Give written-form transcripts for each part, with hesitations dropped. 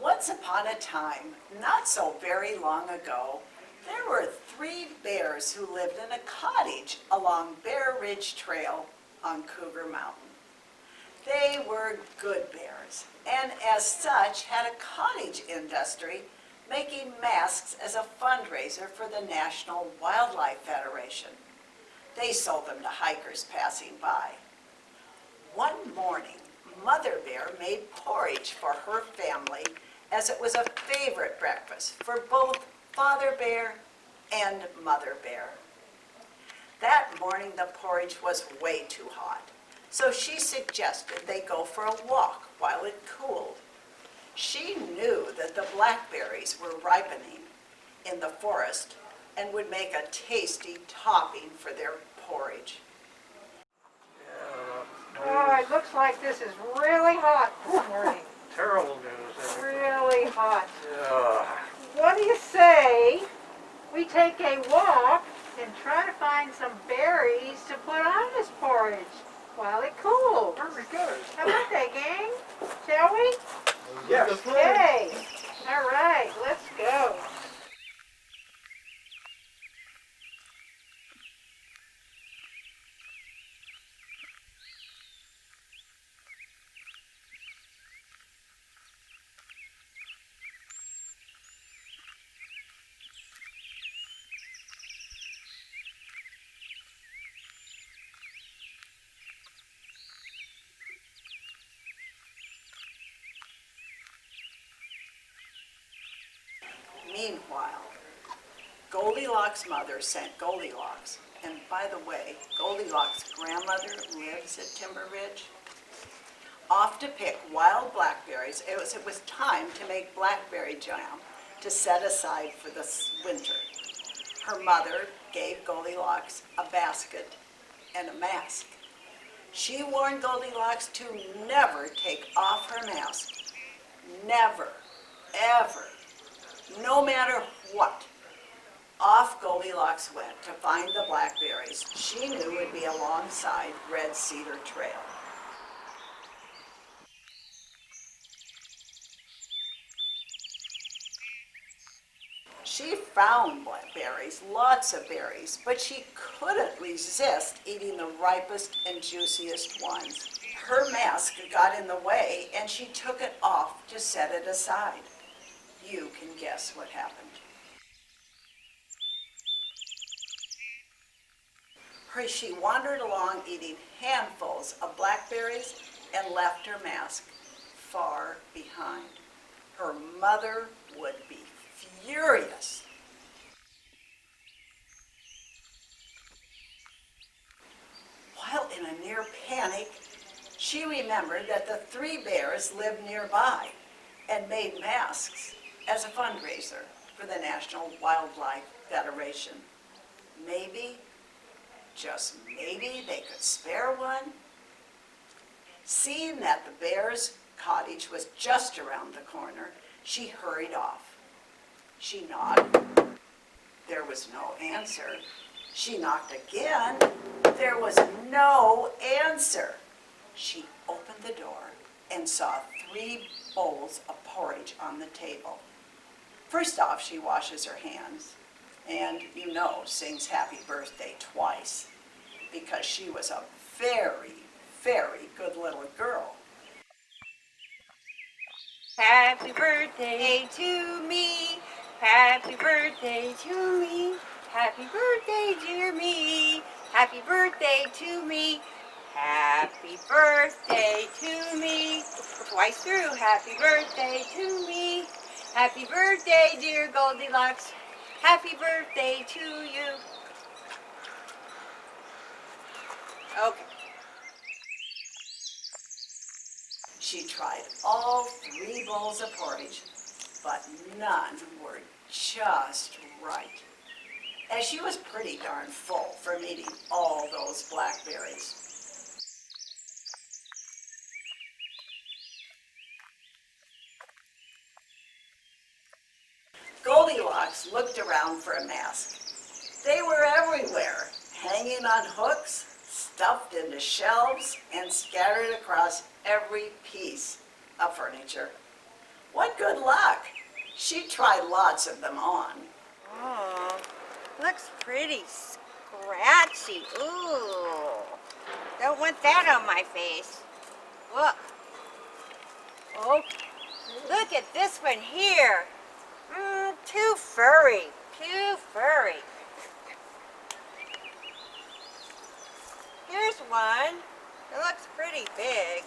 Once upon a time, not so very long ago, there were 3 bears who lived in a cottage along Bear Ridge Trail on Cougar Mountain. They were good bears, and as such had a cottage industry making masks as a fundraiser for the National Wildlife Federation. They sold them to hikers passing by. One morning, Mother Bear made porridge for her family as it was a favorite breakfast for both Father Bear and Mother Bear. That morning the porridge was way too hot, so she suggested they go for a walk while it cooled. She knew that the blackberries were ripening in the forest and would make a tasty topping for their porridge. Oh, it looks like this is really hot this morning. Terrible news. Really hot. Yeah. What do you say we take a walk and try to find some berries to put on this porridge while it cools? Very good. How about that, gang? Shall we? Yes. Okay. All right, let's go. Meanwhile, Goldilocks' mother sent Goldilocks, and by the way, Goldilocks' grandmother lives at Timber Ridge, off to pick wild blackberries. It was time to make blackberry jam to set aside for this winter. Her mother gave Goldilocks a basket and a mask. She warned Goldilocks to never take off her mask. Never, ever. No matter what, off Goldilocks went to find the blackberries she knew would be alongside Red Cedar Trail. She found blackberries, lots of berries, but she couldn't resist eating the ripest and juiciest ones. Her mask got in the way and she took it off to set it aside. You can guess what happened. She wandered along eating handfuls of blackberries and left her mask far behind. Her mother would be furious. While in a near panic, she remembered that the 3 bears lived nearby and made masks as a fundraiser for the National Wildlife Federation. Maybe, just maybe, they could spare one. Seeing that the bear's cottage was just around the corner, she hurried off. She knocked. There was no answer. She knocked again. There was no answer. She opened the door and saw 3 bowls of porridge on the table. First off, she washes her hands and, sings happy birthday twice because she was a very, very good little girl. Happy birthday to me. Happy birthday to me. Happy birthday, dear me. Happy birthday to me. Happy birthday to me. Twice through. Happy birthday to me. Happy birthday, dear Goldilocks. Happy birthday to you. Okay. She tried all 3 bowls of porridge, but none were just right, as she was pretty darn full from eating all those blackberries. Goldilocks looked around for a mask. They were everywhere, hanging on hooks, stuffed into shelves, and scattered across every piece of furniture. What good luck! She tried lots of them on. Oh, looks pretty scratchy. Ooh, don't want that on my face. Look. Oh, look at this one here. Too furry. Too furry. Here's one. It looks pretty big.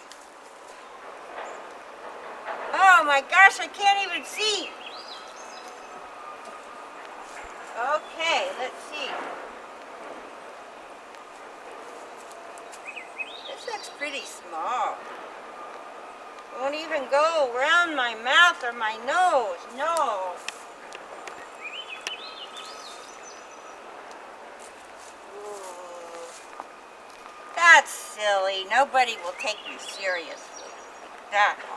Oh my gosh, I can't even see. Okay, let's see. This looks pretty small. Won't even go around my mouth or my nose. No. Ooh. That's silly. Nobody will take me seriously. That hard.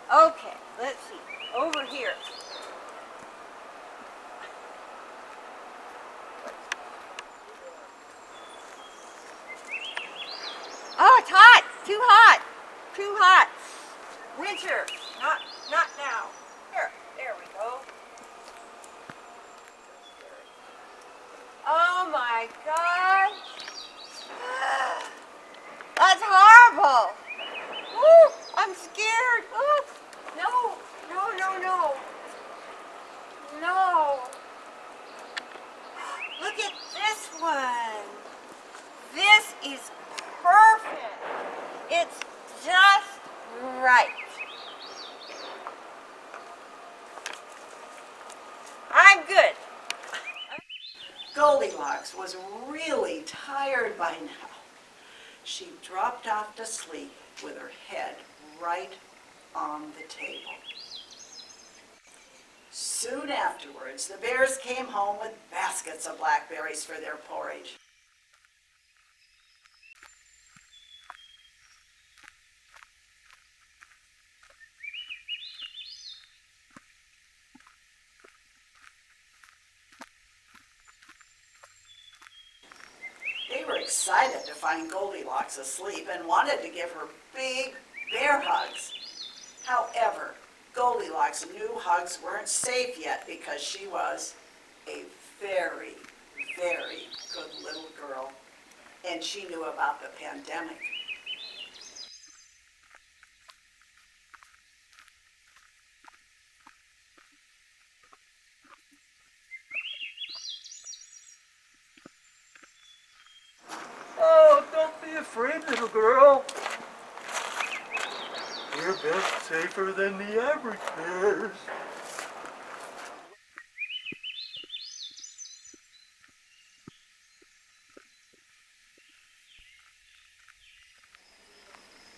Okay, let's see. Over here. Oh, it's hot. Too hot. Too hot. Winter. Not now. There we go. Oh my gosh. That's horrible. Woo, I'm scared. Oh, no. No. Look at this one. This is perfect. It's just right. I'm good. Goldilocks was really tired by now. She dropped off to sleep with her head right on the table. Soon afterwards, the bears came home with baskets of blackberries for their porridge. They were excited to find Goldilocks asleep and wanted to give her big bear hugs. However, Goldilocks knew hugs weren't safe yet because she was a very, very good little girl, and she knew about the pandemic. Oh, don't be afraid, little girl. We're best safer than the average bears.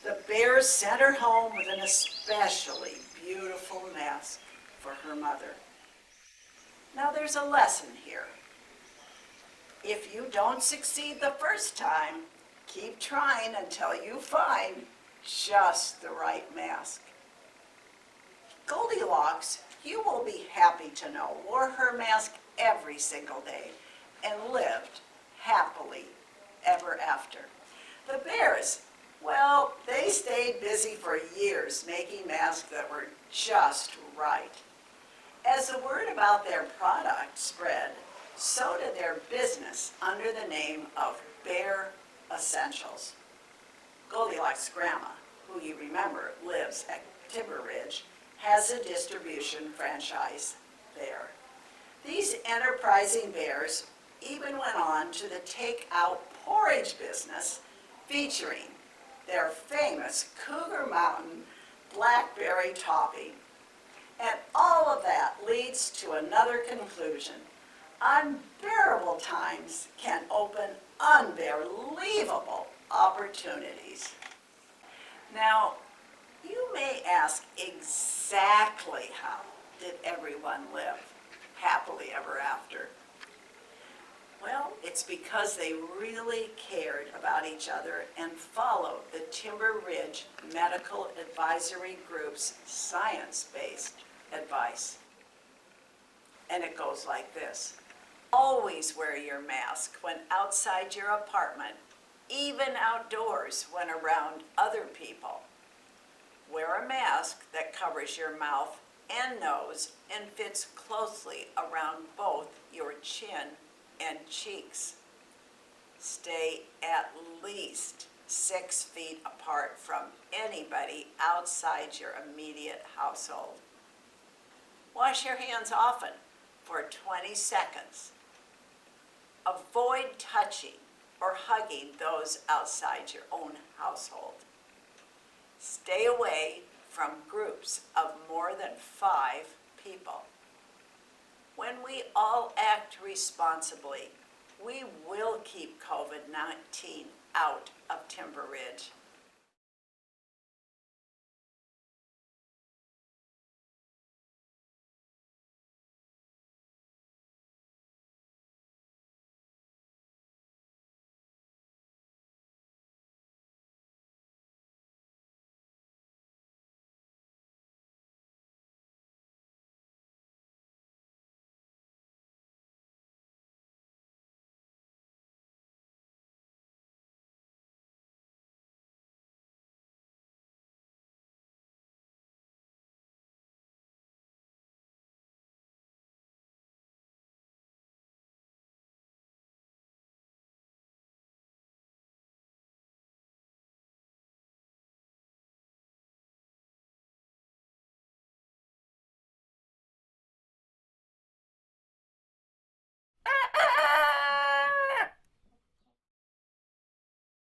The bears sent her home with an especially beautiful mask for her mother. Now there's a lesson here. If you don't succeed the first time, keep trying until you find just the right mask. Goldilocks, you will be happy to know, wore her mask every single day and lived happily ever after. The bears, well, they stayed busy for years making masks that were just right. As the word about their product spread, so did their business under the name of Bear Essentials. Goldilocks' grandma, who you remember lives at Timber Ridge, has a distribution franchise there. These enterprising bears even went on to the take-out porridge business, featuring their famous Cougar Mountain blackberry topping. And all of that leads to another conclusion. Unbearable times can open unbelievable opportunities. Now, you may ask, exactly how did everyone live happily ever after? Well, it's because they really cared about each other and followed the Timber Ridge Medical Advisory Group's science-based advice. And it goes like this. Always wear your mask when outside your apartment even outdoors when around other people. Wear a mask that covers your mouth and nose and fits closely around both your chin and cheeks. Stay at least 6 feet apart from anybody outside your immediate household. Wash your hands often for 20 seconds. Avoid touching or hugging those outside your own household. Stay away from groups of more than 5 people. When we all act responsibly, we will keep COVID-19 out of Timber Ridge.